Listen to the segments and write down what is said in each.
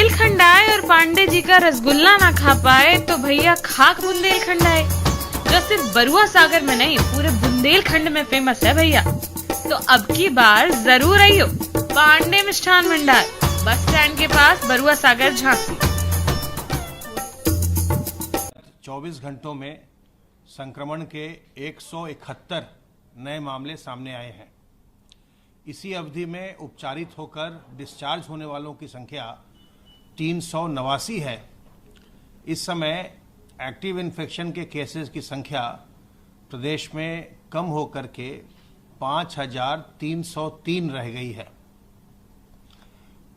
बुंदेलखंड आए और पांडे जी का रसगुल्ला ना खा पाए तो भैया खाक बुंदेलखंड आए, जो सिर्फ बरुआ सागर में नहीं पूरे बुंदेलखंड में फेमस है भैया। तो अब की बार जरूर आइयो पांडे मिष्ठान भंडार, बस स्टैंड के पास, बरुआ सागर, झांसी। 24 घंटों में संक्रमण के 171 नए मामले सामने आए हैं। इसी अवधि में उपचारित होकर डिस्चार्ज होने वालों की संख्या 389 है। इस समय एक्टिव इन्फेक्शन के केसेस की संख्या प्रदेश में कम होकर के 5303 रह गई है।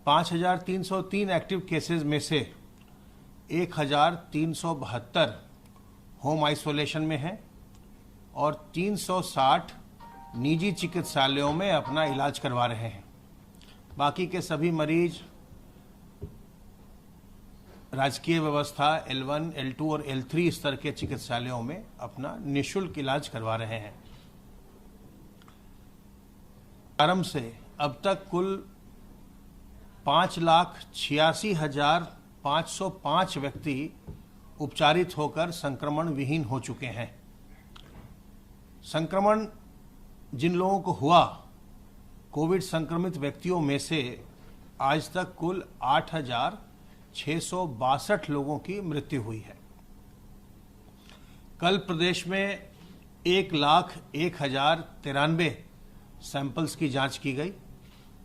5303 एक्टिव केसेस में से 1372 होम आइसोलेशन में हैं और 360 निजी चिकित्सालयों में अपना इलाज करवा रहे हैं। बाकी के सभी मरीज राजकीय व्यवस्था L1, L2 और L3 स्तर के चिकित्सालयों में अपना निःशुल्क इलाज करवा रहे हैं। प्रारंभ से अब तक कुल 5,86,505 व्यक्ति उपचारित होकर संक्रमण विहीन हो चुके हैं। संक्रमण जिन लोगों को हुआ, कोविड संक्रमित व्यक्तियों में से आज तक कुल 8,662 लोगों की मृत्यु हुई है। कल प्रदेश में 1,01,093 सैंपल्स की जांच की गई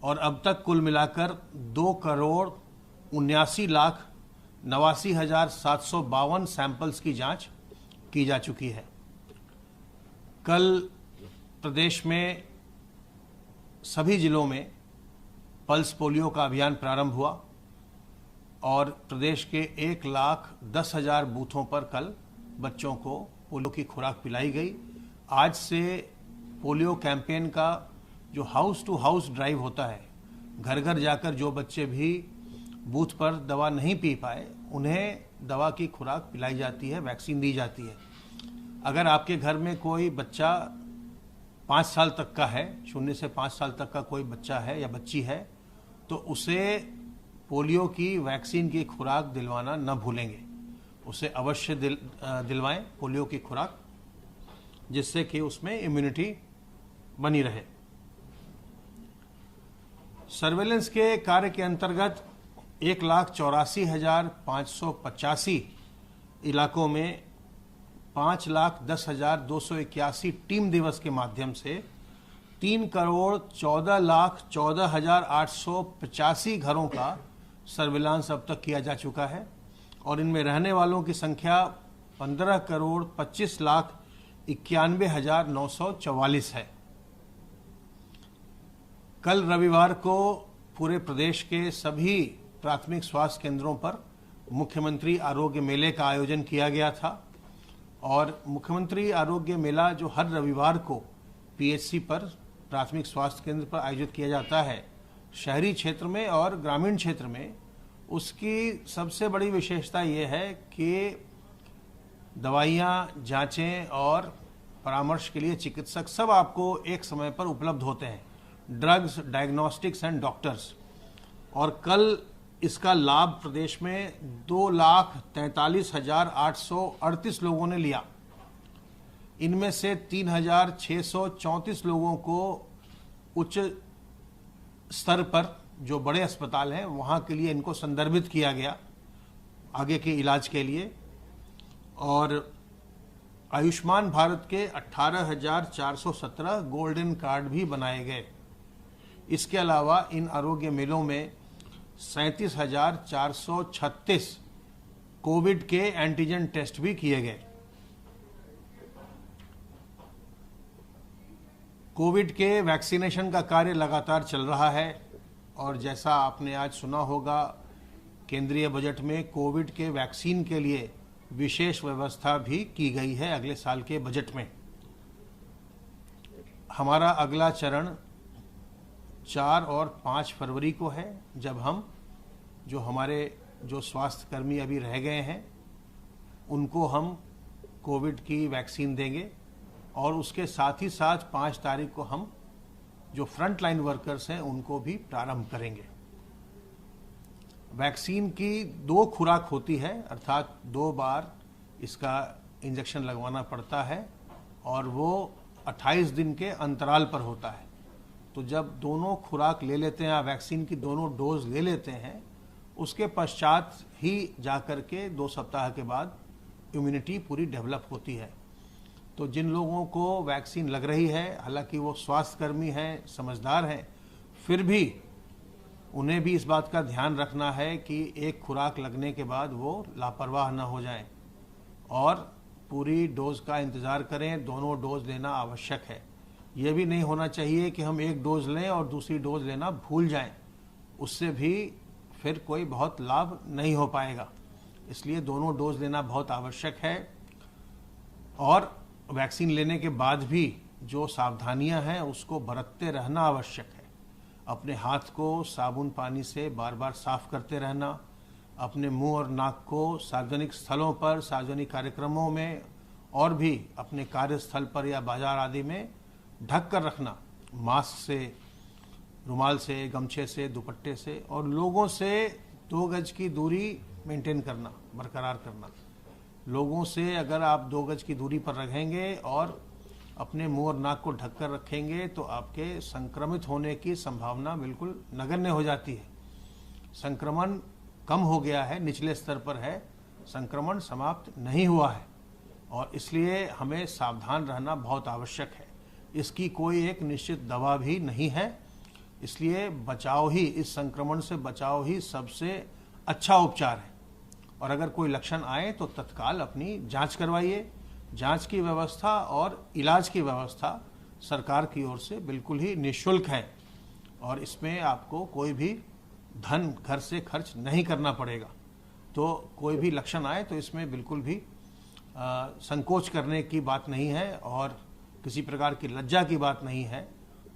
और अब तक कुल मिलाकर 2,79,89,752 सैंपल्स की जांच की जा चुकी है। कल प्रदेश में सभी जिलों में पल्स पोलियो का अभियान प्रारंभ हुआ और प्रदेश के 1,10,000 बूथों पर कल बच्चों को पोलियो की खुराक पिलाई गई। आज से पोलियो कैंपेन का जो हाउस टू हाउस ड्राइव होता है, घर घर जाकर जो बच्चे भी बूथ पर दवा नहीं पी पाए उन्हें दवा की खुराक पिलाई जाती है, वैक्सीन दी जाती है। अगर आपके घर में कोई बच्चा 5 साल तक का है, 0 से 5 साल तक का कोई बच्चा है या बच्ची है, तो उसे पोलियो की वैक्सीन की खुराक दिलवाना न भूलेंगे। उसे अवश्य दिलवाएं पोलियो की खुराक, जिससे कि उसमें इम्यूनिटी बनी रहे। सर्वेलेंस के कार्य के अंतर्गत 1,84,585 इलाकों में 5,10,281 टीम दिवस के माध्यम से 3,14,14,885 घरों का सर्विलांस अब तक किया जा चुका है और इनमें रहने वालों की संख्या 15,25,91,944 है। कल रविवार को पूरे प्रदेश के सभी प्राथमिक स्वास्थ्य केंद्रों पर मुख्यमंत्री आरोग्य मेले का आयोजन किया गया था और मुख्यमंत्री आरोग्य मेला जो हर रविवार को पीएचसी पर, प्राथमिक स्वास्थ्य केंद्र पर आयोजित किया जाता है, शहरी क्षेत्र में और ग्रामीण क्षेत्र में, उसकी सबसे बड़ी विशेषता ये है कि दवाइयाँ, जांचें और परामर्श के लिए चिकित्सक सब आपको एक समय पर उपलब्ध होते हैं, ड्रग्स, डायग्नोस्टिक्स एंड डॉक्टर्स। और कल इसका लाभ प्रदेश में 2,43,838 लोगों ने लिया। इनमें से 3,634 लोगों को उच्च स्तर पर जो बड़े अस्पताल हैं वहाँ के लिए इनको संदर्भित किया गया आगे के इलाज के लिए। और आयुष्मान भारत के 18,417 गोल्डन कार्ड भी बनाए गए। इसके अलावा इन आरोग्य मेलों में 37,436 कोविड के एंटीजन टेस्ट भी किए गए। कोविड के वैक्सीनेशन का कार्य लगातार चल रहा है और जैसा आपने आज सुना होगा, केंद्रीय बजट में कोविड के वैक्सीन के लिए विशेष व्यवस्था भी की गई है अगले साल के बजट में। हमारा अगला चरण 4 और 5 फरवरी को है, जब हम हमारे स्वास्थ्यकर्मी अभी रह गए हैं उनको हम कोविड की वैक्सीन देंगे और उसके साथ ही साथ 5 तारीख को हम जो फ्रंट लाइन वर्कर्स हैं उनको भी प्रारंभ करेंगे। वैक्सीन की 2 खुराक होती है, अर्थात 2 बार इसका इंजेक्शन लगवाना पड़ता है और वो 28 दिन के अंतराल पर होता है। तो जब दोनों खुराक ले लेते हैं, वैक्सीन की दोनों डोज ले लेते हैं, उसके पश्चात ही जाकर के 2 सप्ताह के बाद इम्यूनिटी पूरी डेवलप होती है। तो जिन लोगों को वैक्सीन लग रही है, हालांकि वो स्वास्थ्यकर्मी हैं, समझदार हैं, फिर भी उन्हें भी इस बात का ध्यान रखना है कि एक खुराक लगने के बाद वो लापरवाह न हो जाएं और पूरी डोज का इंतज़ार करें। दोनों डोज लेना आवश्यक है। ये भी नहीं होना चाहिए कि हम एक डोज लें और दूसरी डोज लेना भूल जाएं, उससे भी फिर कोई बहुत लाभ नहीं हो पाएगा। इसलिए दोनों डोज लेना बहुत आवश्यक है और वैक्सीन लेने के बाद भी जो सावधानियां हैं उसको बरतते रहना आवश्यक है। अपने हाथ को साबुन पानी से बार बार साफ करते रहना, अपने मुंह और नाक को सार्वजनिक स्थलों पर, सार्वजनिक कार्यक्रमों में और भी अपने कार्यस्थल पर या बाजार आदि में ढक कर रखना, मास्क से, रुमाल से, गमछे से, दुपट्टे से, और लोगों से 2 गज की दूरी मेंटेन करना, बरकरार करना। लोगों से अगर आप 2 गज की दूरी पर रहेंगे और अपने मुंह और नाक को ढक कर रखेंगे तो आपके संक्रमित होने की संभावना बिल्कुल नगण्य हो जाती है। संक्रमण कम हो गया है, निचले स्तर पर है, संक्रमण समाप्त नहीं हुआ है और इसलिए हमें सावधान रहना बहुत आवश्यक है। इसकी कोई एक निश्चित दवा भी नहीं है, इसलिए बचाव ही, इस संक्रमण से बचाव ही सबसे अच्छा उपचार है। और अगर कोई लक्षण आए तो तत्काल अपनी जांच करवाइए। जांच की व्यवस्था और इलाज की व्यवस्था सरकार की ओर से बिल्कुल ही निःशुल्क है और इसमें आपको कोई भी धन घर से खर्च नहीं करना पड़ेगा। तो कोई भी लक्षण आए तो इसमें बिल्कुल भी संकोच करने की बात नहीं है और किसी प्रकार की लज्जा की बात नहीं है।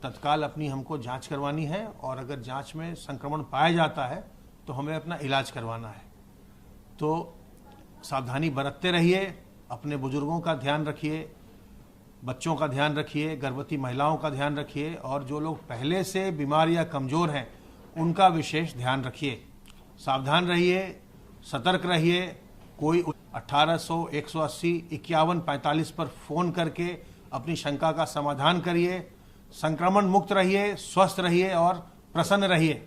तत्काल अपनी हमको जांच करवानी है और अगर जांच में संक्रमण पाया जाता है तो हमें अपना इलाज करवाना है। तो सावधानी बरतते रहिए, अपने बुजुर्गों का ध्यान रखिए, बच्चों का ध्यान रखिए, गर्भवती महिलाओं का ध्यान रखिए और जो लोग पहले से बीमार या कमज़ोर हैं उनका विशेष ध्यान रखिए। सावधान रहिए, सतर्क रहिए। कोई 1800 180 51 45 पर फ़ोन करके अपनी शंका का समाधान करिए। संक्रमण मुक्त रहिए, स्वस्थ रहिए और प्रसन्न रहिए।